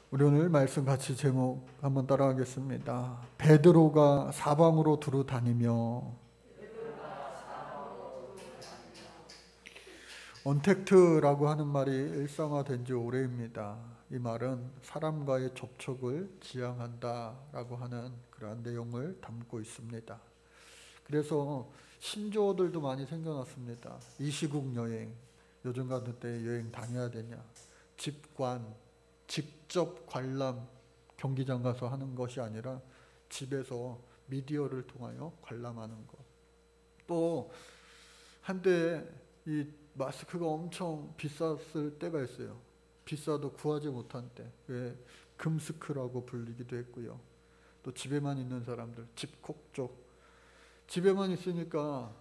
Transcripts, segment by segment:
우리 오늘 말씀 같이 제목 한번 따라하겠습니다. 베드로가 사방으로 두루 다니며. 언택트라고 하는 말이 일상화된 지 오래입니다. 이 말은 사람과의 접촉을 지향한다라고 하는 그러한 내용을 담고 있습니다. 그래서 신조어들도 많이 생겨났습니다. 이시국 여행, 요즘 같은 때 여행 다녀야 되냐, 집관, 직접 관람, 경기장 가서 하는 것이 아니라 집에서 미디어를 통하여 관람하는 것. 또 한때 이 마스크가 엄청 비쌌을 때가 있어요. 비싸도 구하지 못한 때. 왜 금스크라고 불리기도 했고요. 또 집에만 있는 사람들, 집콕족. 집에만 있으니까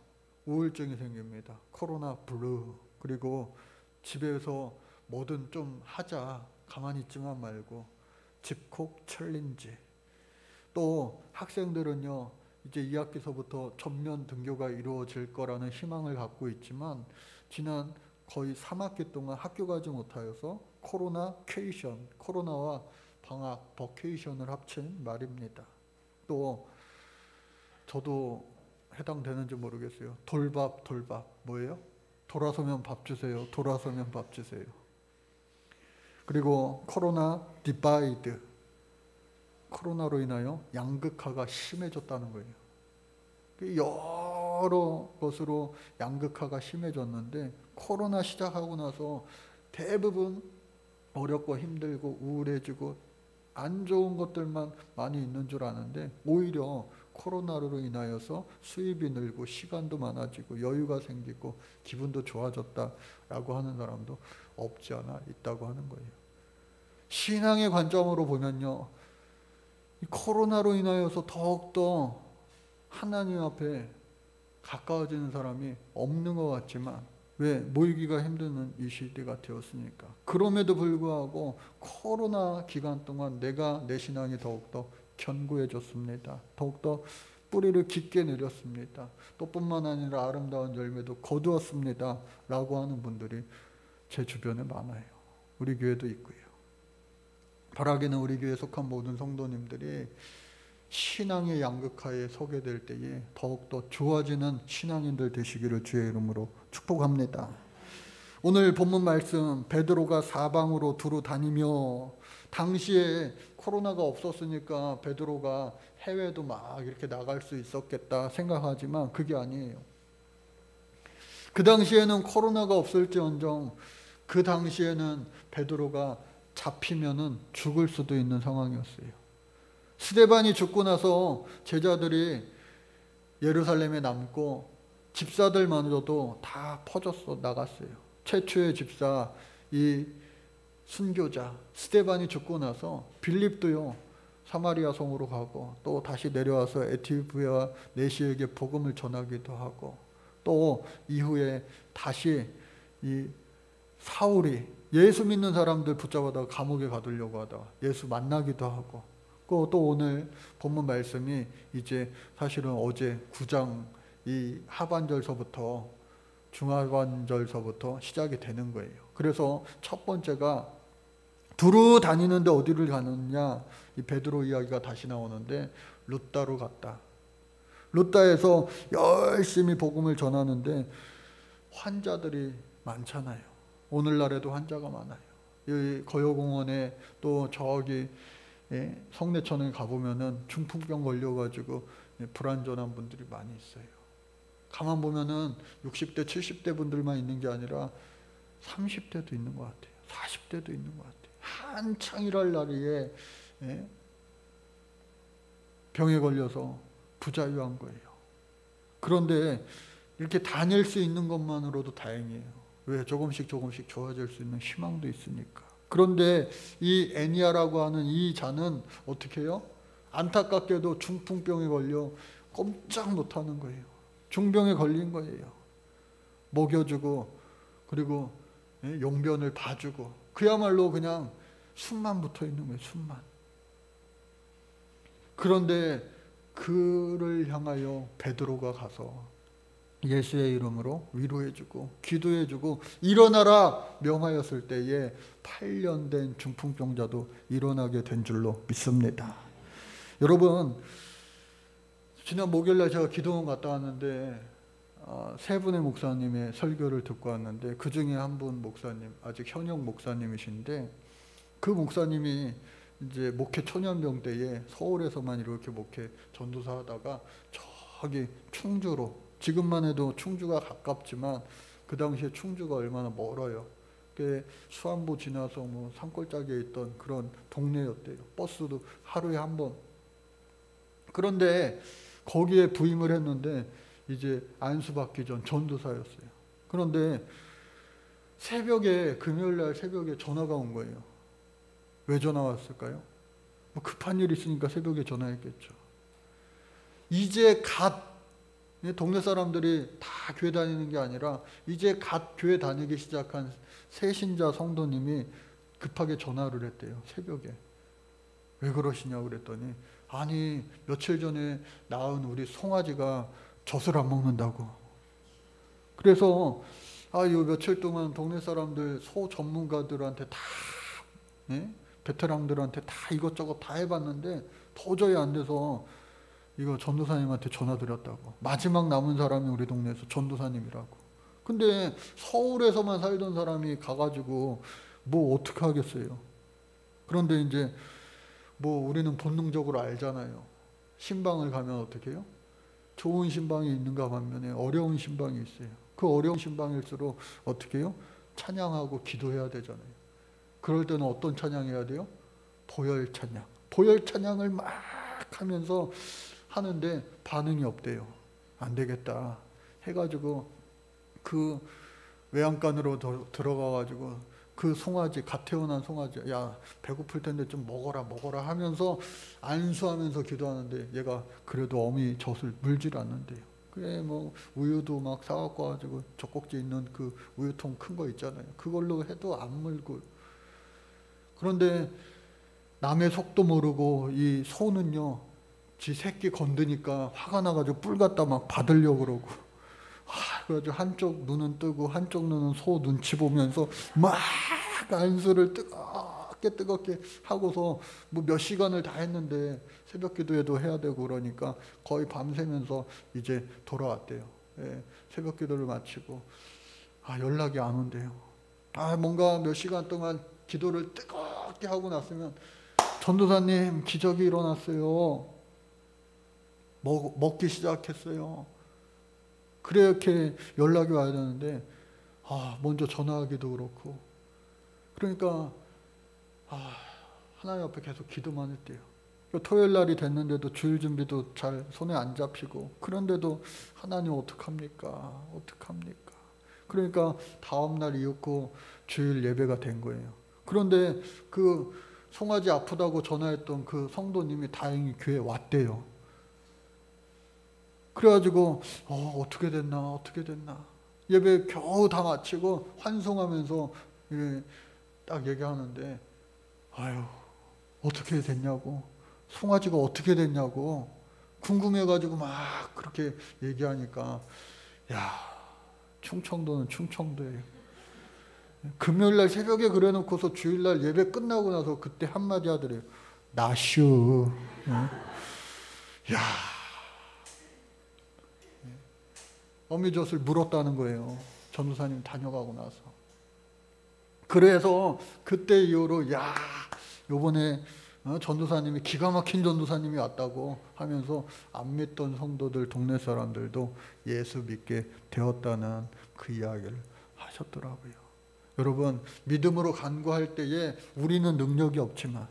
우울증이 생깁니다. 코로나 블루. 그리고 집에서 뭐든 좀 하자. 가만히 있지만 말고. 집콕 챌린지. 또 학생들은요, 이제 2학기서부터 전면 등교가 이루어질 거라는 희망을 갖고 있지만 지난 거의 3학기 동안 학교 가지 못하여서 코로나 케이션, 코로나와 방학, 버케이션을 합친 말입니다. 또 저도 해당되는지 모르겠어요. 돌밥 뭐예요? 돌아서면 밥 주세요. 돌아서면 밥 주세요. 그리고 코로나 디바이드, 코로나로 인하여 양극화가 심해졌다는 거예요. 여러 것으로 양극화가 심해졌는데 코로나 시작하고 나서 대부분 어렵고 힘들고 우울해지고 안 좋은 것들만 많이 있는 줄 아는데 오히려 코로나로 인하여서 수입이 늘고 시간도 많아지고 여유가 생기고 기분도 좋아졌다라고 하는 사람도 없지 않아 있다고 하는 거예요. 신앙의 관점으로 보면요, 이 코로나로 인하여서 더욱더 하나님 앞에 가까워지는 사람이 없는 것 같지만, 왜? 모이기가 힘든 이 시대가 되었으니까. 그럼에도 불구하고 코로나 기간 동안 내가 내 신앙이 더욱더 견고해졌습니다. 더욱더 뿌리를 깊게 내렸습니다. 또 뿐만 아니라 아름다운 열매도 거두었습니다 라고 하는 분들이 제 주변에 많아요. 우리 교회도 있고요. 바라기는 우리 교회에 속한 모든 성도님들이 신앙의 양극화에 서게 될 때에 더욱더 좋아지는 신앙인들 되시기를 주의 이름으로 축복합니다. 오늘 본문 말씀, 베드로가 사방으로 두루 다니며. 당시에 코로나가 없었으니까 베드로가 해외도 막 이렇게 나갈 수 있었겠다 생각하지만 그게 아니에요. 그 당시에는 코로나가 없을지언정 그 당시에는 베드로가 잡히면은 죽을 수도 있는 상황이었어요. 스데반이 죽고 나서 제자들이 예루살렘에 남고 집사들만으로도 다 퍼졌어 나갔어요. 최초의 집사 이 순교자 스데반이 죽고 나서 빌립도요 사마리아 성으로 가고 또 다시 내려와서 에티오피아와 내시에게 복음을 전하기도 하고, 또 이후에 다시 이 사울이 예수 믿는 사람들 붙잡아다가 감옥에 가두려고 하다가 예수 만나기도 하고, 또 오늘 본문 말씀이 이제 사실은 어제 9장 이 하반절서부터 중하반절서부터 시작이 되는 거예요. 그래서 첫 번째가 두루 다니는데 어디를 가느냐, 이 베드로 이야기가 다시 나오는데 룻다로 갔다. 룻다에서 열심히 복음을 전하는데 환자들이 많잖아요. 오늘날에도 환자가 많아요. 이 거여공원에 또 저기 성내천에 가보면은 중풍병 걸려가지고 불안전한 분들이 많이 있어요. 가만 보면은 60대 70대 분들만 있는 게 아니라 30대도 있는 것 같아요. 40대도 있는 것 같아요. 한창 일할 나이에 병에 걸려서 부자유한 거예요. 그런데 이렇게 다닐 수 있는 것만으로도 다행이에요. 왜? 조금씩 좋아질 수 있는 희망도 있으니까. 그런데 이 애니아라고 하는 이 자는 어떻게 해요? 안타깝게도 중풍병에 걸려 꼼짝 못하는 거예요. 중병에 걸린 거예요. 먹여주고 그리고 용변을 봐주고 그야말로 그냥 숨만 붙어 있는 거예요. 숨만. 그런데 그를 향하여 베드로가 가서 예수의 이름으로 위로해주고 기도해주고 일어나라 명하였을 때에 8년 된 중풍병자도 일어나게 된 줄로 믿습니다. 여러분, 지난 목요일날 제가 기도원 갔다 왔는데 세 분의 목사님의 설교를 듣고 왔는데 그 중에 한 분 목사님, 아직 현역 목사님이신데 그 목사님이 이제 목회 초년병 때에 서울에서만 이렇게 목회 전도사 하다가 저기 충주로, 지금만 해도 충주가 가깝지만 그 당시에 충주가 얼마나 멀어요. 수안보 지나서 뭐 산골짜기에 있던 그런 동네였대요. 버스도 하루에 한 번. 그런데 거기에 부임을 했는데 이제 안수받기 전 전도사였어요. 그런데 금요일날 새벽에 전화가 온 거예요. 왜 전화 왔을까요? 뭐 급한 일 있으니까 새벽에 전화했겠죠. 이제 동네 사람들이 다 교회 다니는 게 아니라 이제 교회 다니기 시작한 새신자 성도님이 급하게 전화를 했대요. 새벽에. 왜 그러시냐고 그랬더니 아니 며칠 전에 낳은 우리 송아지가 젖을 안 먹는다고. 그래서 요 며칠 동안 동네 사람들 소 전문가들한테 다 베테랑들한테 다 이것저것 다 해봤는데 도저히 안 돼서 이거 전도사님한테 전화드렸다고. 마지막 남은 사람이 우리 동네에서 전도사님이라고. 근데 서울에서만 살던 사람이 가가지고 뭐 어떻게 하겠어요. 그런데 이제 뭐 우리는 본능적으로 알잖아요. 신방을 가면 어떻게 해요? 좋은 신방이 있는가 반면에 어려운 신방이 있어요. 그 어려운 신방일수록 어떻게 해요? 찬양하고 기도해야 되잖아요. 그럴 때는 어떤 찬양해야 돼요? 보혈 찬양. 보혈 찬양을 막 하면서 하는데 반응이 없대요. 안 되겠다 해가지고 그 외양간으로 들어가가지고 그 송아지, 갓 태어난 송아지, 야 배고플 텐데 좀 먹어라 하면서 안수하면서 기도하는데 얘가 그래도 어미 젖을 물질 않는데요. 그래 뭐 우유도 막 사갖고 와가지고 젖꼭지 있는 그 우유통 큰 거 있잖아요. 그걸로 해도 안 물고. 그런데 남의 속도 모르고 이 소는요, 지 새끼 건드니까 화가 나가지고 뿔 갖다 막 받으려고 그러고, 그래가지고 한쪽 눈은 뜨고 한쪽 눈은 소 눈치 보면서 막 안수를 뜨겁게 하고서 뭐 몇 시간을 다 했는데 새벽 기도회도 해야 되고 그러니까 거의 밤새면서 이제 돌아왔대요. 새벽 기도를 마치고 연락이 안 온대요. 뭔가 몇 시간 동안 기도를 뜨겁게 하고 났으면 전도사님 기적이 일어났어요. 먹기 시작했어요. 그렇게 연락이 와야 되는데 먼저 전화하기도 그렇고, 그러니까 하나님 앞에 계속 기도만 했대요. 토요일 날이 됐는데도 주일 준비도 잘 손에 안 잡히고, 그런데도 하나님 어떡합니까? 그러니까 다음 날 이윽고 주일 예배가 된 거예요. 그런데 그 송아지 아프다고 전화했던 그 성도님이 다행히 교회에 왔대요. 그래가지고 어떻게 됐나 예배 겨우 다 마치고 환송하면서 딱 얘기하는데 어떻게 됐냐고, 송아지가 어떻게 됐냐고 궁금해가지고 막 그렇게 얘기하니까 충청도는 충청도예요. 금요일날 새벽에 그래놓고서 주일날 예배 끝나고 나서 그때 한마디 하더래요. 나슈. 어미젖을 물었다는 거예요. 전도사님 다녀가고 나서. 그래서 그때 이후로 요번에 전도사님이 기가 막힌 전도사님이 왔다고 하면서 안 믿던 성도들, 동네 사람들도 예수 믿게 되었다는 그 이야기를 하셨더라고요. 여러분, 믿음으로 간구할 때에 우리는 능력이 없지만,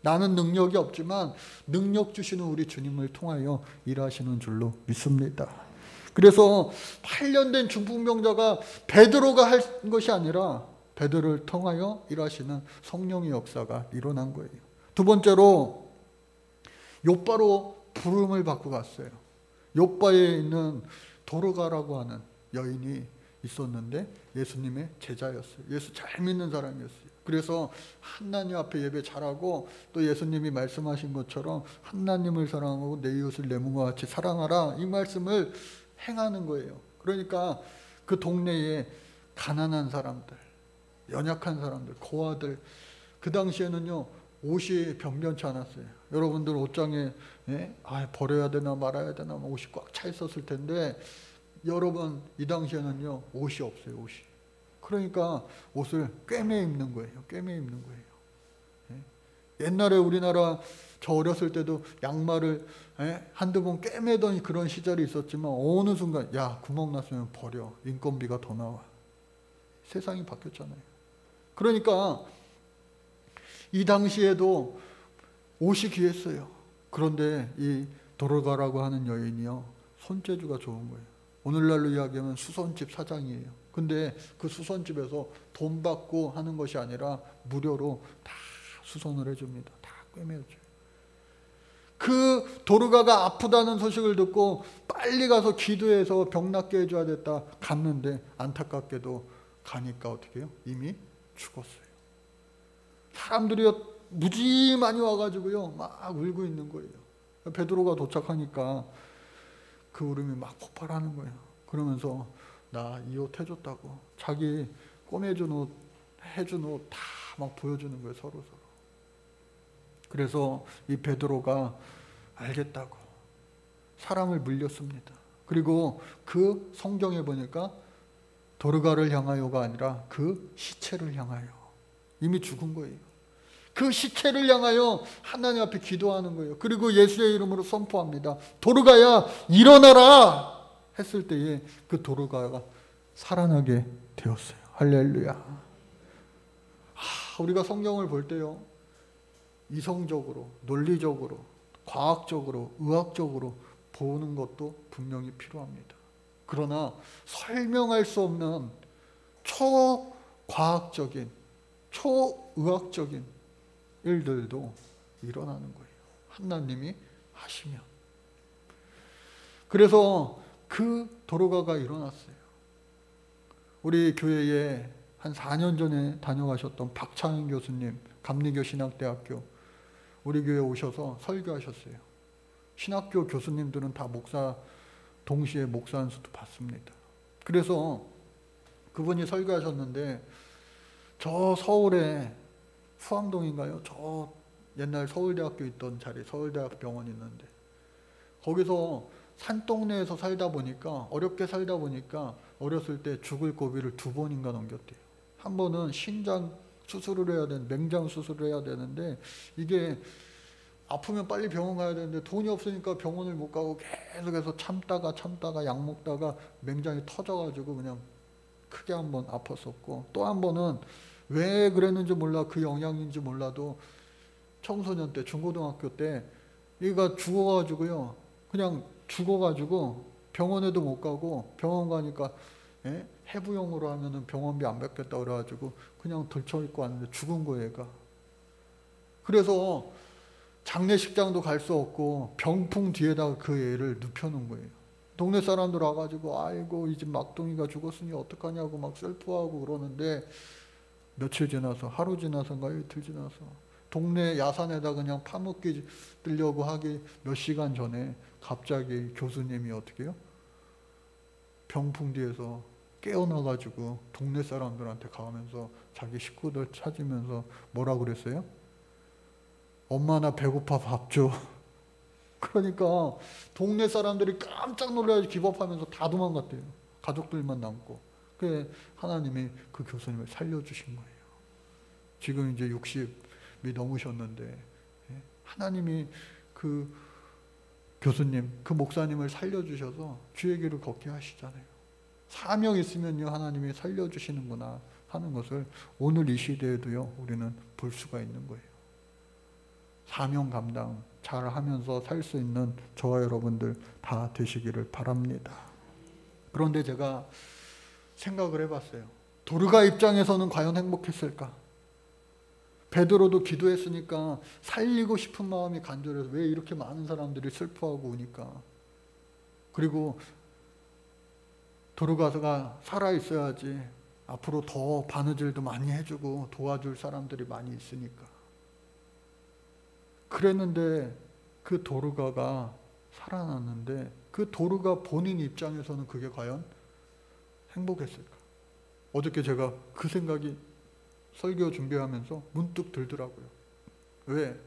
나는 능력이 없지만 능력 주시는 우리 주님을 통하여 일하시는 줄로 믿습니다. 그래서 8년 된 중풍병자가 베드로가 한 것이 아니라 베드로를 통하여 일하시는 성령의 역사가 일어난 거예요. 두 번째로 욥바로 부름을 받고 갔어요. 욥바에 있는 도르가라고 하는 여인이 있었는데 예수님의 제자였어요. 예수 잘 믿는 사람이었어요. 그래서 하나님 앞에 예배 잘하고, 또 예수님이 말씀하신 것처럼 하나님을 사랑하고 내 이웃을 내 몸과 같이 사랑하라, 이 말씀을 행하는 거예요. 그러니까 그 동네에 가난한 사람들, 연약한 사람들, 고아들, 그 당시에는요 옷이 변변치 않았어요. 여러분들 옷장에 버려야 되나 말아야 되나 옷이 꽉 차 있었을 텐데, 여러분 이 당시에는요 옷이 없어요. 옷이. 그러니까 옷을 꿰매 입는 거예요. 꿰매 입는 거예요. 옛날에 우리나라 저 어렸을 때도 양말을 한두 번 꿰매던 그런 시절이 있었지만, 어느 순간 야 구멍 났으면 버려, 인건비가 더 나와. 세상이 바뀌었잖아요. 그러니까 이 당시에도 옷이 귀했어요. 그런데 이 도르가라고 하는 여인이요 손재주가 좋은 거예요. 오늘날로 이야기하면 수선집 사장이에요. 근데 그 수선집에서 돈 받고 하는 것이 아니라 무료로 다 수선을 해줍니다. 다 꿰매줘요. 그 도르가가 아프다는 소식을 듣고 빨리 가서 기도해서 병 낫게 해줘야 됐다 갔는데, 안타깝게도 가니까 어떻게 해요? 이미 죽었어요. 사람들이 무지 많이 와가지고요 막 울고 있는 거예요. 베드로가 도착하니까 그 울음이 막 폭발하는 거예요. 그러면서 나 이 옷 해줬다고, 자기 꼬매준 옷, 해준 옷 다 막 보여주는 거예요. 서로. 그래서 이 베드로가 알겠다고 사람을 물렸습니다. 그리고 그 성경에 보니까 도르가를 향하여가 아니라 그 시체를 향하여, 이미 죽은 거예요. 그 시체를 향하여 하나님 앞에 기도하는 거예요. 그리고 예수의 이름으로 선포합니다. 도르가야 일어나라 했을 때에 그 도르가가 살아나게 되었어요. 할렐루야. 우리가 성경을 볼 때요 이성적으로, 논리적으로, 과학적으로, 의학적으로 보는 것도 분명히 필요합니다. 그러나 설명할 수 없는 초과학적인, 초의학적인 일들도 일어나는 거예요. 하나님이 하시면. 그래서 그 도르가가 일어났어요. 우리 교회에 한 4년 전에 다녀가셨던 박창현 교수님, 감리교 신학대학교 우리 교회에 오셔서 설교하셨어요. 신학교 교수님들은 다 목사, 동시에 목사 안수도 받습니다. 그래서 그분이 설교하셨는데, 저 서울에 후암동인가요? 저 옛날 서울대학교 있던 자리, 서울대학 병원이 있는데, 거기서 산동네에서 살다 보니까, 어렵게 살다 보니까 어렸을 때 죽을 고비를 2번인가 넘겼대요. 한 번은 신장 수술을 해야 되는, 맹장 수술을 해야 되는데, 이게 아프면 빨리 병원 가야 되는데 돈이 없으니까 병원을 못 가고 계속해서 참다가 약 먹다가 맹장이 터져가지고 그냥 크게 한 번 아팠었고, 또 한 번은 왜 그랬는지 몰라, 그 영향인지 몰라도 청소년 때, 중고등학교 때 얘가 죽어가지고요, 그냥 죽어가지고 병원에도 못 가고, 병원 가니까 해부용으로 하면은 병원비 안 받겠다 그래가지고 그냥 덜쳐입고 왔는데 죽은 거예요, 얘가. 그래서 장례식장도 갈 수 없고 병풍 뒤에다가 그 애를 눕혀놓은 거예요. 동네 사람들 와가지고 아이고 이 집 막둥이가 죽었으니 어떡하냐고 막 슬퍼하고 그러는데, 며칠 지나서, 하루 지나서인가 이틀 지나서 동네 야산에다 그냥 파묻기 뜨려고 하기 몇 시간 전에 갑자기 교수님이 어떻게 해요? 병풍 뒤에서 깨어나가지고 동네 사람들한테 가면서 자기 식구들 찾으면서 뭐라 그랬어요? 엄마 나 배고파 밥 줘. 그러니까 동네 사람들이 깜짝 놀라서 기법하면서 다 도망갔대요. 가족들만 남고. 그래 하나님이 그 교수님을 살려주신 거예요. 지금 이제 60이 넘으셨는데 하나님이 그 교수님, 그 목사님을 살려주셔서 주의 길을 걷게 하시잖아요. 사명 있으면요 하나님이 살려주시는구나 하는 것을 오늘 이 시대에도요 우리는 볼 수가 있는 거예요. 사명 감당 잘 하면서 살 수 있는 저와 여러분들 다 되시기를 바랍니다. 그런데 제가 생각을 해봤어요. 도르가 입장에서는 과연 행복했을까? 베드로도 기도했으니까 살리고 싶은 마음이 간절해서 왜 이렇게 많은 사람들이 슬퍼하고 우니까. 그리고 도르가가 살아있어야지 앞으로 더 바느질도 많이 해주고 도와줄 사람들이 많이 있으니까. 그랬는데 그 도르가가 살아났는데, 그 도르가 본인 입장에서는 그게 과연 행복했을까? 어저께 제가 그 생각이 설교 준비하면서 문득 들더라고요. 왜?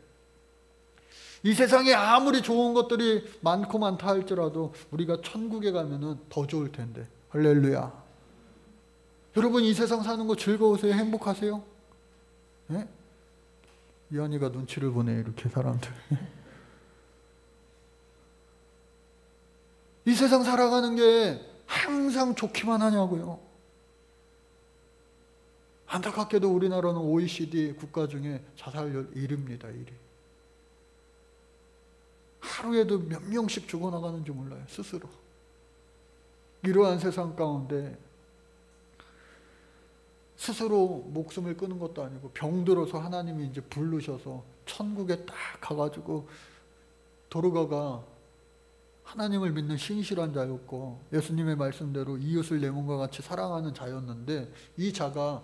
이 세상에 아무리 좋은 것들이 많고 많다 할지라도 우리가 천국에 가면은 더 좋을 텐데. 할렐루야. 여러분, 이 세상 사는 거 즐거우세요? 행복하세요? 예? 이한이가 눈치를 보네, 이렇게 사람들. 이 세상 살아가는 게 항상 좋기만 하냐고요. 안타깝게도 우리나라는 OECD 국가 중에 자살률 1위입니다. 1위. 하루에도 몇 명씩 죽어나가는지 몰라요. 스스로. 이러한 세상 가운데 스스로 목숨을 끊은 것도 아니고 병들어서 하나님이 이제 부르셔서 천국에 딱 가가지고 도르가가 하나님을 믿는 신실한 자였고 예수님의 말씀대로 이웃을 내 몸과 같이 사랑하는 자였는데 이 자가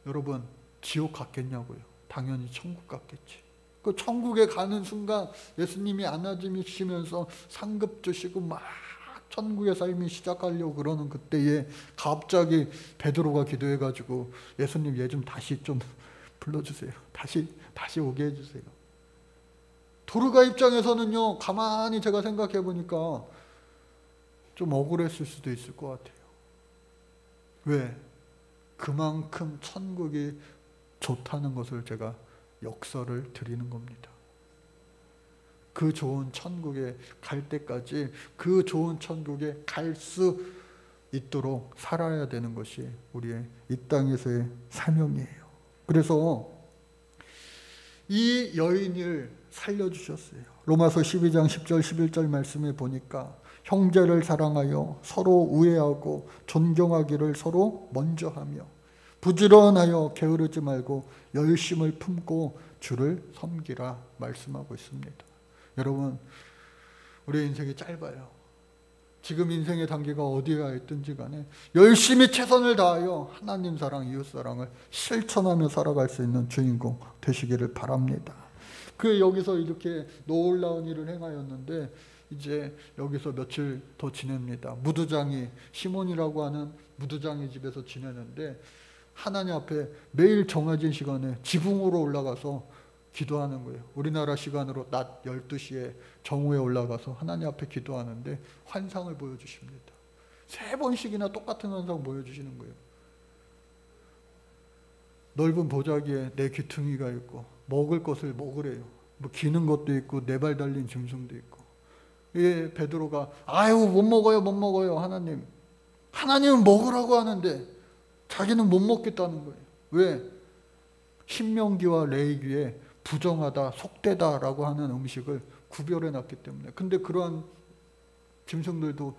여러분 지옥 갔겠냐고요. 당연히 천국 갔겠지. 그 천국에 가는 순간 예수님이 안아주시면서 상급 주시고 막 천국의 삶이 시작하려고 그러는 그때에 갑자기 베드로가 기도해가지고 예수님 얘 좀 다시 좀 불러주세요. 다시 오게 해주세요. 도르가 입장에서는요, 가만히 제가 생각해 보니까 좀 억울했을 수도 있을 것 같아요. 왜? 그만큼 천국이 좋다는 것을 제가 역설을 드리는 겁니다. 그 좋은 천국에 갈 때까지 그 좋은 천국에 갈 수 있도록 살아야 되는 것이 우리의 이 땅에서의 사명이에요. 그래서 이 여인을 살려주셨어요. 로마서 12장 10절 11절 말씀에 보니까 형제를 사랑하여 서로 우애하고 존경하기를 서로 먼저 하며 부지런하여 게으르지 말고 열심을 품고 주를 섬기라 말씀하고 있습니다. 여러분, 우리의 인생이 짧아요. 지금 인생의 단계가 어디에 가 있든지 간에 열심히 최선을 다하여 하나님 사랑, 이웃 사랑을 실천하며 살아갈 수 있는 주인공 되시기를 바랍니다. 그 여기서 이렇게 놀라운 일을 행하였는데 이제 여기서 며칠 더 지냅니다. 무두장이, 시몬이라고 하는 무두장이 집에서 지내는데 하나님 앞에 매일 정해진 시간에 지붕으로 올라가서 기도하는 거예요. 우리나라 시간으로 낮 12시에 정오에 올라가서 하나님 앞에 기도하는데 환상을 보여주십니다. 3번씩이나 똑같은 환상 보여주시는 거예요. 넓은 보자기에 내 귀퉁이가 있고 먹을 것을 먹으래요. 뭐 기는 것도 있고 네 발 달린 짐승도 있고. 예, 베드로가 아유 못 먹어요 하나님. 하나님은 먹으라고 하는데 자기는 못 먹겠다는 거예요. 왜? 신명기와 레위기에 부정하다, 속되다라고 하는 음식을 구별해 놨기 때문에. 근데 그러한 짐승들도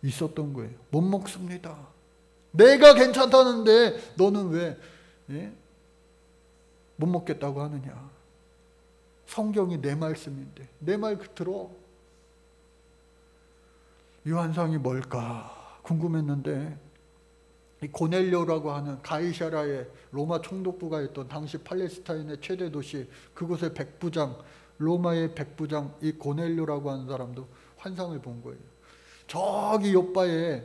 있었던 거예요. 못 먹습니다. 내가 괜찮다는데 너는 왜 못 먹겠다고 하느냐. 성경이 내 말씀인데 내 말 들어. 이 환상이 뭘까 궁금했는데 이 고넬료라고 하는 가이사라의 로마 총독부가 있던 당시 팔레스타인의 최대 도시, 그곳의 백부장, 로마의 백부장 이 고넬료라고 하는 사람도 환상을 본 거예요. 저기 옆바에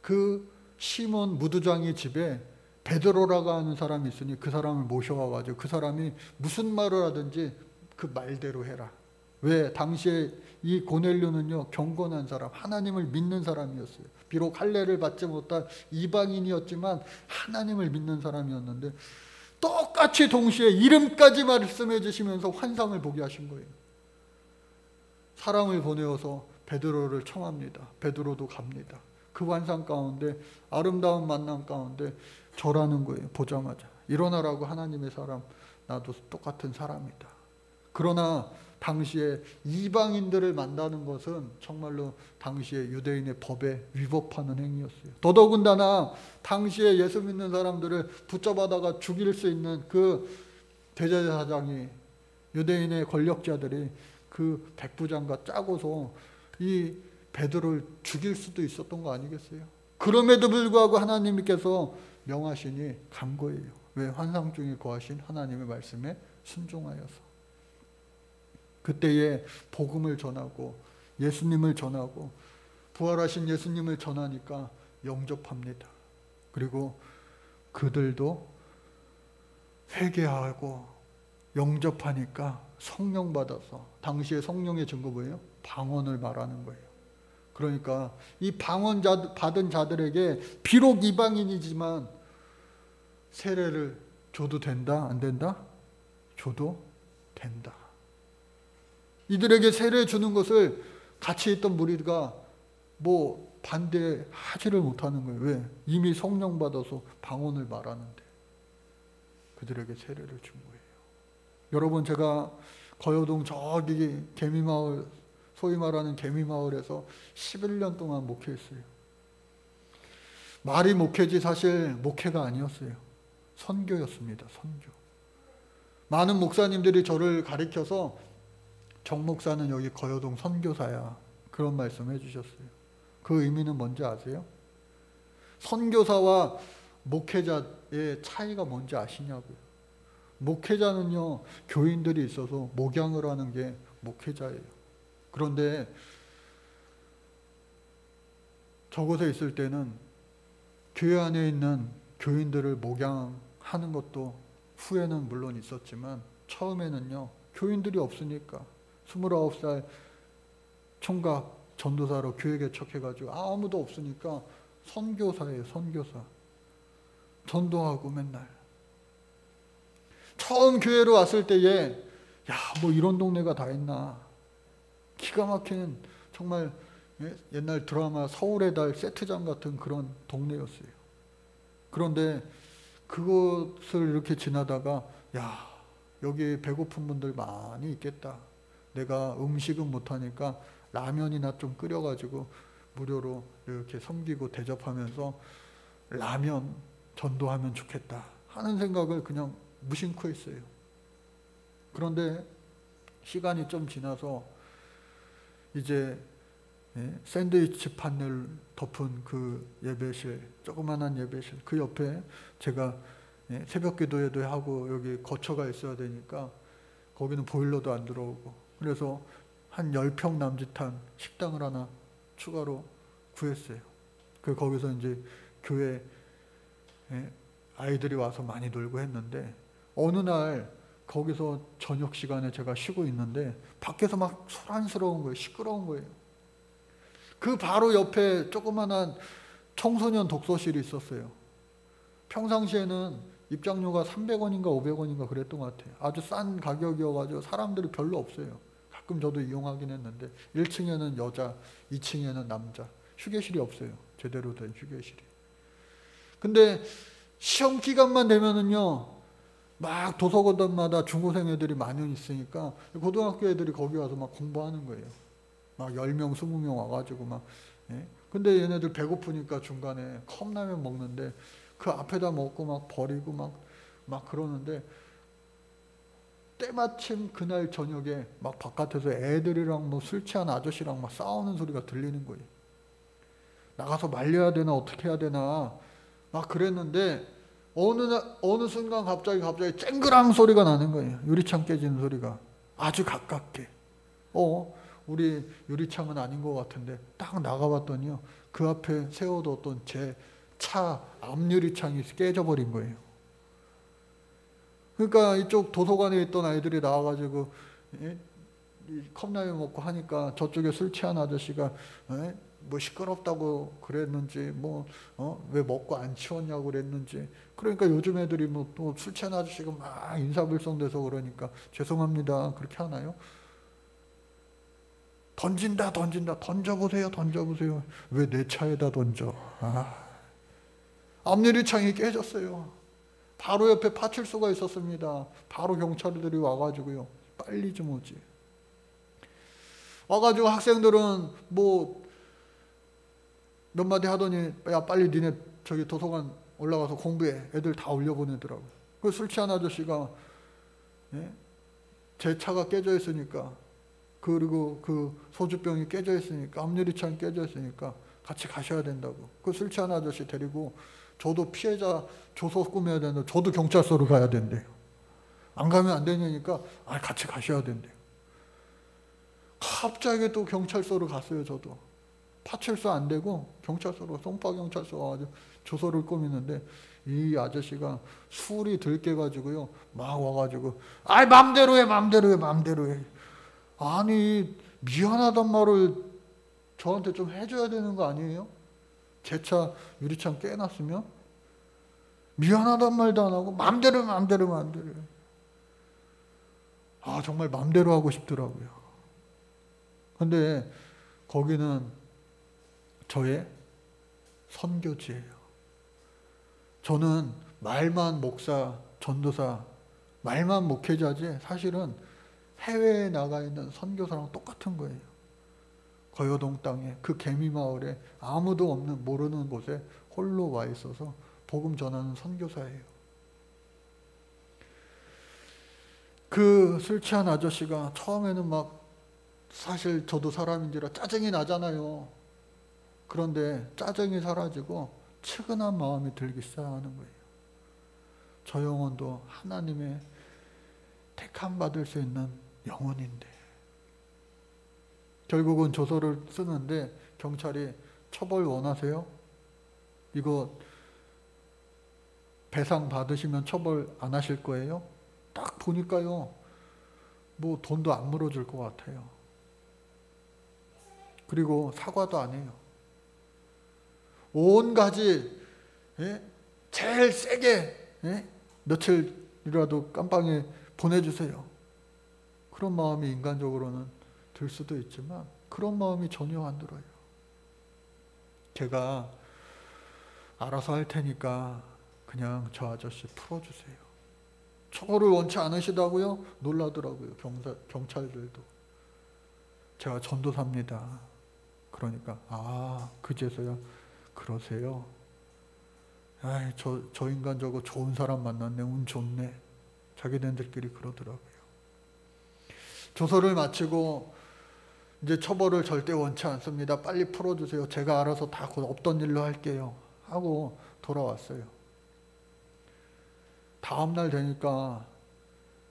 그 시몬 무두장의 집에 베드로라고 하는 사람이 있으니 그 사람을 모셔와가지고 그 사람이 무슨 말을 하든지 그 말대로 해라. 왜? 당시에 이 고넬료는요 경건한 사람, 하나님을 믿는 사람이었어요. 비록 할례를 받지 못한 이방인이었지만 하나님을 믿는 사람이었는데 똑같이 동시에 이름까지 말씀해 주시면서 환상을 보게 하신 거예요. 사람을 보내어서 베드로를 청합니다. 베드로도 갑니다. 그 환상 가운데 아름다운 만남 가운데 절하는 거예요. 보자마자 일어나라고. 하나님의 사람, 나도 똑같은 사람이다. 그러나 당시에 이방인들을 만나는 것은 정말로 당시에 유대인의 법에 위법하는 행위였어요. 더더군다나 당시에 예수 믿는 사람들을 붙잡아다가 죽일 수 있는 그 대제사장이, 유대인의 권력자들이 그 백부장과 짜고서 이 베드로를 죽일 수도 있었던 거 아니겠어요? 그럼에도 불구하고 하나님께서 명하시니 간 거예요. 왜? 환상 중에 거하신 하나님의 말씀에 순종하여서. 그때에 복음을 전하고 예수님을 전하고 부활하신 예수님을 전하니까 영접합니다. 그리고 그들도 회개하고 영접하니까 성령 받아서, 당시에 성령의 증거 뭐예요? 방언을 말하는 거예요. 그러니까 이 방언 받은 자들에게 비록 이방인이지만 세례를 줘도 된다? 안 된다? 줘도 된다. 이들에게 세례 주는 것을 같이 있던 무리가 뭐 반대하지를 못하는 거예요. 왜? 이미 성령 받아서 방언을 말하는데 그들에게 세례를 준 거예요. 여러분, 제가 거여동 저기 개미마을, 소위 말하는 개미마을에서 11년 동안 목회했어요. 말이 목회지 사실 목회가 아니었어요. 선교였습니다. 선교. 많은 목사님들이 저를 가리켜서 정 목사는 여기 거여동 선교사야, 그런 말씀 해주셨어요. 그 의미는 뭔지 아세요? 선교사와 목회자의 차이가 뭔지 아시냐고요. 목회자는요, 교인들이 있어서 목양을 하는 게 목회자예요. 그런데 저곳에 있을 때는 교회 안에 있는 교인들을 목양하는 것도 후에는 물론 있었지만 처음에는요, 교인들이 없으니까 29살 총각 전도사로 교회 개척해가지고 아무도 없으니까 선교사예요. 선교사. 전도하고 맨날. 처음 교회로 왔을 때에 야, 뭐 이런 동네가 다 있나. 기가 막힌 정말 옛날 드라마 서울의 달 세트장 같은 그런 동네였어요. 그런데 그것을 이렇게 지나다가 야, 여기 배고픈 분들 많이 있겠다. 내가 음식은 못하니까 라면이나 좀 끓여가지고 무료로 이렇게 섬기고 대접하면서 라면 전도하면 좋겠다 하는 생각을 그냥 무심코 했어요. 그런데 시간이 좀 지나서 이제 샌드위치 판을 덮은 그 예배실, 조그만한 예배실, 그 옆에 제가 새벽 기도회도 하고 여기 거처가 있어야 되니까 거기는 보일러도 안 들어오고, 그래서 한 10평 남짓한 식당을 하나 추가로 구했어요. 거기서 이제 교회 아이들이 와서 많이 놀고 했는데, 어느 날 거기서 저녁 시간에 제가 쉬고 있는데 밖에서 막 소란스러운 거예요. 시끄러운 거예요. 그 바로 옆에 조그만한 청소년 독서실이 있었어요. 평상시에는 입장료가 300원인가 500원인가 그랬던 것 같아요. 아주 싼 가격이어가지고 사람들이 별로 없어요. 가끔 저도 이용하긴 했는데 1층에는 여자, 2층에는 남자. 휴게실이 없어요. 제대로 된 휴게실이. 근데 시험 기간만 되면은요, 막 도서관마다 중고생 애들이 많이 있으니까 고등학교 애들이 거기 와서 막 공부하는 거예요. 막 10명, 20명 와가지고 막. 근데 얘네들 배고프니까 중간에 컵라면 먹는데 그 앞에다 먹고 막 버리고 막 그러는데, 때마침 그날 저녁에 막 바깥에서 애들이랑 뭐 술 취한 아저씨랑 막 싸우는 소리가 들리는 거예요. 나가서 말려야 되나 어떻게 해야 되나 막 그랬는데 어느 순간 갑자기 쨍그랑 소리가 나는 거예요. 유리창 깨지는 소리가 아주 가깝게. 우리 유리창은 아닌 것 같은데 딱 나가봤더니요, 그 앞에 세워뒀던 제 차 앞유리창이 깨져버린 거예요. 그러니까 이쪽 도서관에 있던 아이들이 나와가지고 컵라면 먹고 하니까 저쪽에 술 취한 아저씨가 뭐 시끄럽다고 그랬는지 왜 먹고 안 치웠냐고 그랬는지, 그러니까 요즘 애들이 뭐 또 술 취한 아저씨가 막 인사불성돼서 그러니까 죄송합니다 그렇게 하나요? 던진다 던져보세요. 왜 내 차에다 던져. 앞유리창이 깨졌어요. 바로 옆에 파출소가 있었습니다. 바로 경찰들이 와가지고요, 빨리 좀 오지. 와가지고 학생들은 뭐 몇 마디 하더니 야 빨리 니네 저기 도서관 올라가서 공부해. 애들 다 올려보내더라고요. 그 술 취한 아저씨가 제 차가 깨져 있으니까, 그리고 그 소주병이 깨져 있으니까, 앞유리창이 깨져 있으니까 같이 가셔야 된다고. 그 술 취한 아저씨 데리고 저도 피해자 조서 꾸며야 되는데 저도 경찰서로 가야 된대요. 안 가면 안 되냐니까 같이 가셔야 된대요. 갑자기 또 경찰서로 갔어요. 저도 파출소 안 되고 경찰서로 송파경찰서 와가지고 조서를 꾸미는데 이 아저씨가 술이 들깨가지고요 막 와가지고 아이 맘대로 해 맘대로 해 맘대로 해. 아니 미안하단 말을 저한테 좀 해줘야 되는 거 아니에요? 제 차 유리창 깨놨으면 미안하단 말도 안 하고 맘대로 맘대로 맘대로. 아 정말 맘대로 하고 싶더라고요. 근데 거기는 저의 선교지예요. 저는 말만 목사, 전도사, 말만 목회자지 사실은 해외에 나가 있는 선교사랑 똑같은 거예요. 거여동 땅에 그 개미마을에 아무도 없는 모르는 곳에 홀로 와 있어서 복음 전하는 선교사예요. 그 술 취한 아저씨가 처음에는 막 사실 저도 사람인지라 짜증이 나잖아요. 그런데 짜증이 사라지고 측은한 마음이 들기 시작하는 거예요. 저 영혼도 하나님의 택함 받을 수 있는 영혼인데. 결국은 조서를 쓰는데 경찰이 처벌 원하세요? 이거 배상 받으시면 처벌 안 하실 거예요? 딱 보니까요. 뭐 돈도 안 물어줄 것 같아요. 그리고 사과도 안 해요. 온 가지 제일 세게 며칠이라도 깜빵에 보내주세요. 그런 마음이 인간적으로는 들 수도 있지만 그런 마음이 전혀 안 들어요. 제가 알아서 할 테니까 그냥 저 아저씨 풀어주세요. 처벌을 원치 않으시다고요? 놀라더라고요. 경찰들도. 제가 전도사입니다. 그러니까 그제서야 그러세요. 아이, 저 인간 저거 좋은 사람 만났네. 운 좋네. 자기네들끼리 그러더라고요. 조서를 마치고 이제 처벌을 절대 원치 않습니다. 빨리 풀어주세요. 제가 알아서 다 곧 없던 일로 할게요. 하고 돌아왔어요. 다음날 되니까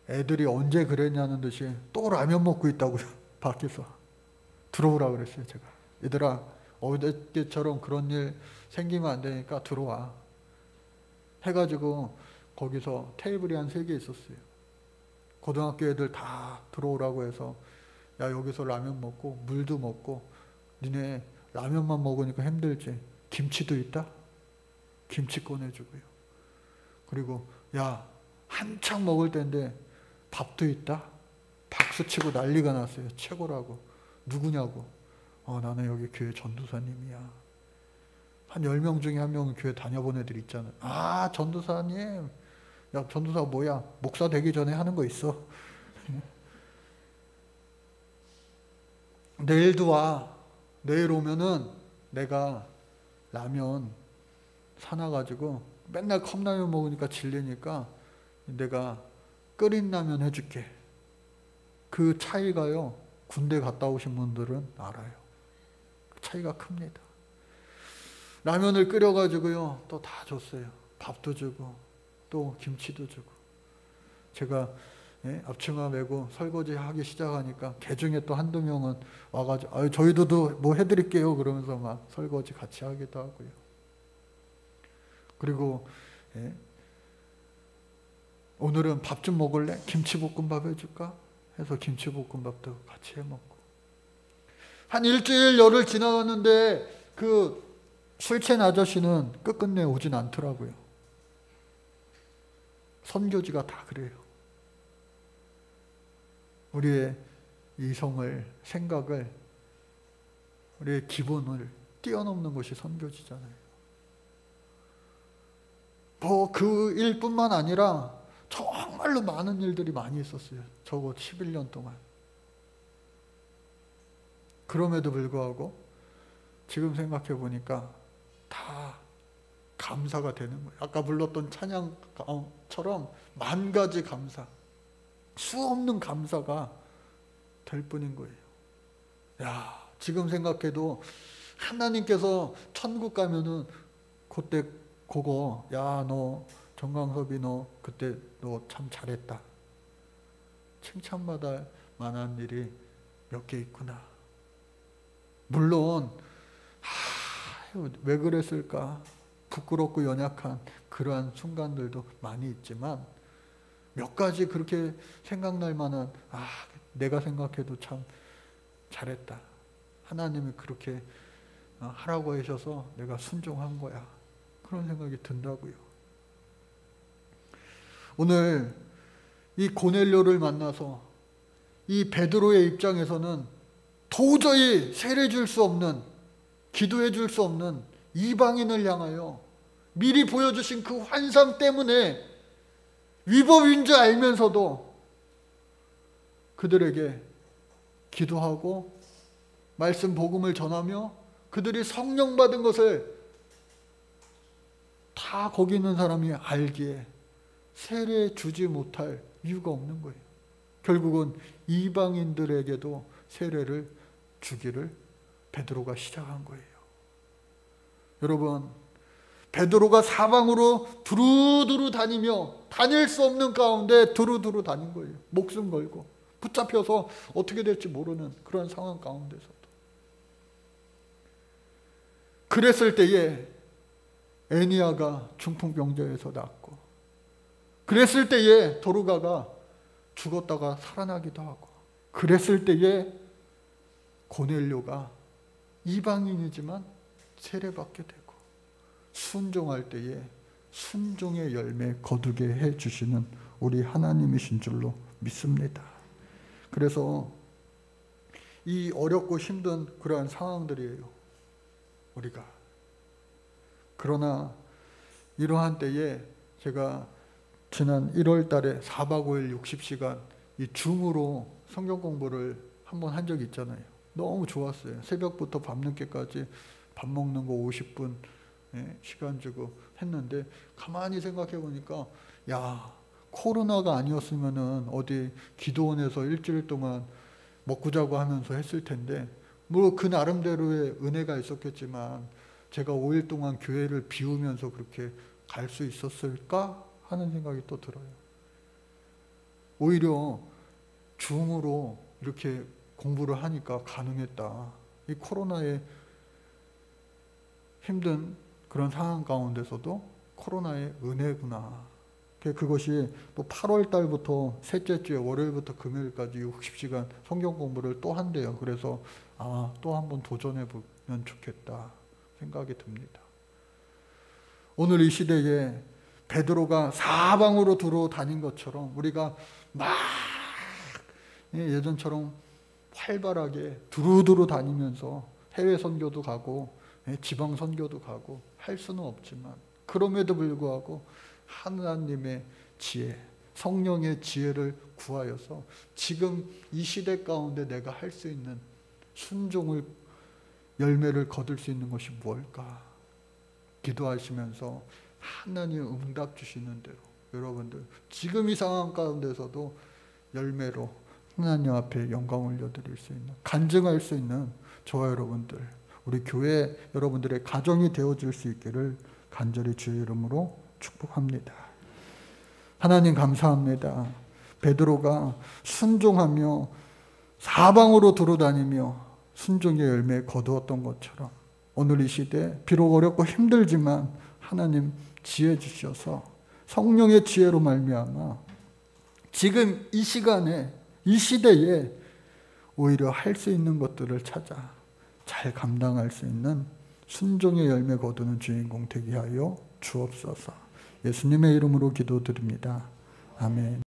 애들이 언제 그랬냐는 듯이 또 라면 먹고 있다고요. 밖에서. 들어오라 그랬어요. 제가. 얘들아 어저께처럼 그런 일 생기면 안 되니까 들어와. 해가지고 거기서 테이블이 한 3개 있었어요. 고등학교 애들 다 들어오라고 해서 야 여기서 라면 먹고 물도 먹고 니네 라면만 먹으니까 힘들지? 김치도 있다? 김치 꺼내주고요. 그리고 야 한창 먹을 때인데 밥도 있다? 박수치고 난리가 났어요. 최고라고. 누구냐고. 나는 여기 교회 전도사님이야. 한 10명 중에 1명은 교회 다녀본 애들 있잖아요. 전도사님. 야 전도사 뭐야? 목사 되기 전에 하는 거 있어. 내일도 와. 내일 오면은 내가 라면 사놔가지고 맨날 컵라면 먹으니까 질리니까 내가 끓인 라면 해줄게. 그 차이가요. 군대 갔다 오신 분들은 알아요. 그 차이가 큽니다. 라면을 끓여가지고요. 또 다 줬어요. 밥도 주고 또 김치도 주고. 제가 앞치마 메고 설거지 하기 시작하니까 개중에 또 한두 명은 와가지고 저희도 뭐 해드릴게요 그러면서 막 설거지 같이 하기도 하고요. 그리고 오늘은 밥 좀 먹을래? 김치볶음밥 해줄까? 해서 김치볶음밥도 같이 해먹고. 한 일주일 열흘 지나갔는데 그 술 취한 아저씨는 끝끝내 오진 않더라고요. 선교지가 다 그래요. 우리의 이성을, 생각을, 우리의 기본을 뛰어넘는 것이 선교지잖아요. 뭐 그 일뿐만 아니라 정말로 많은 일들이 많이 있었어요. 적어 11년 동안. 그럼에도 불구하고 지금 생각해 보니까 다 감사가 되는 거예요. 아까 불렀던 찬양처럼 만 가지 감사, 수 없는 감사가 될 뿐인 거예요. 야, 지금 생각해도 하나님께서 천국 가면은 그때 그거 너 정광섭이 너 그때 너 참 잘했다. 칭찬받을 만한 일이 몇 개 있구나. 물론 아유, 왜 그랬을까? 부끄럽고 연약한 그러한 순간들도 많이 있지만 몇 가지 그렇게 생각날 만한, 내가 생각해도 참 잘했다. 하나님이 그렇게 하라고 하셔서 내가 순종한 거야. 그런 생각이 든다고요. 오늘 이 고넬료를 만나서 이 베드로의 입장에서는 도저히 세례 줄 수 없는, 기도해 줄 수 없는 이방인을 향하여 미리 보여주신 그 환상 때문에 위법인 줄 알면서도 그들에게 기도하고 말씀 복음을 전하며 그들이 성령 받은 것을 다 거기 있는 사람이 알기에 세례 주지 못할 이유가 없는 거예요. 결국은 이방인들에게도 세례를 주기를 베드로가 시작한 거예요. 여러분, 베드로가 사방으로 두루두루 다니며 다닐 수 없는 가운데 두루두루 다닌 거예요. 목숨 걸고 붙잡혀서 어떻게 될지 모르는 그런 상황 가운데서도. 그랬을 때에 애니아가 중풍병자에서 낫고, 그랬을 때에 도르가가 죽었다가 살아나기도 하고, 그랬을 때에 고넬료가 이방인이지만 세례받게 되고, 순종할 때에 순종의 열매 거두게 해주시는 우리 하나님이신 줄로 믿습니다. 그래서 이 어렵고 힘든 그러한 상황들이에요, 우리가. 그러나 이러한 때에 제가 지난 1월 달에 4박 5일 60시간 이 줌으로 성경 공부를 한번 한 적이 있잖아요. 너무 좋았어요. 새벽부터 밤늦게까지 밥 먹는 거 50분 시간 주고 했는데, 가만히 생각해 보니까 코로나가 아니었으면은 어디 기도원에서 일주일 동안 먹고 자고 하면서 했을 텐데, 뭐 그 나름대로의 은혜가 있었겠지만 제가 5일 동안 교회를 비우면서 그렇게 갈 수 있었을까 하는 생각이 또 들어요. 오히려 줌으로 이렇게 공부를 하니까 가능했다. 이 코로나의 힘든 그런 상황 가운데서도 코로나의 은혜구나. 그것이 또 8월 달부터 셋째 주에 월요일부터 금요일까지 60시간 성경 공부를 또 한대요. 그래서 또 한번 도전해 보면 좋겠다 생각이 듭니다. 오늘 이 시대에 베드로가 사방으로 두루 다닌 것처럼 우리가 막 예전처럼 활발하게 두루두루 다니면서 해외 선교도 가고 지방 선교도 가고 할 수는 없지만, 그럼에도 불구하고 하나님의 지혜, 성령의 지혜를 구하여서 지금 이 시대 가운데 내가 할 수 있는 순종을, 열매를 거둘 수 있는 것이 무엇일까? 기도하시면서 하나님 응답 주시는 대로 여러분들 지금 이 상황 가운데서도 열매로 하나님 앞에 영광 올려드릴 수 있는, 간증할 수 있는 저와 여러분들, 우리 교회 여러분들의 가정이 되어줄 수 있기를 간절히 주의 이름으로 축복합니다. 하나님 감사합니다. 베드로가 순종하며 사방으로 돌아다니며 순종의 열매 거두었던 것처럼 오늘 이 시대 비록 어렵고 힘들지만 하나님 지혜 주셔서 성령의 지혜로 말미암아 지금 이 시간에 이 시대에 오히려 할 수 있는 것들을 찾아 잘 감당할 수 있는 순종의 열매 거두는 주인공 되게 하여 주옵소서. 예수님의 이름으로 기도드립니다. 아멘.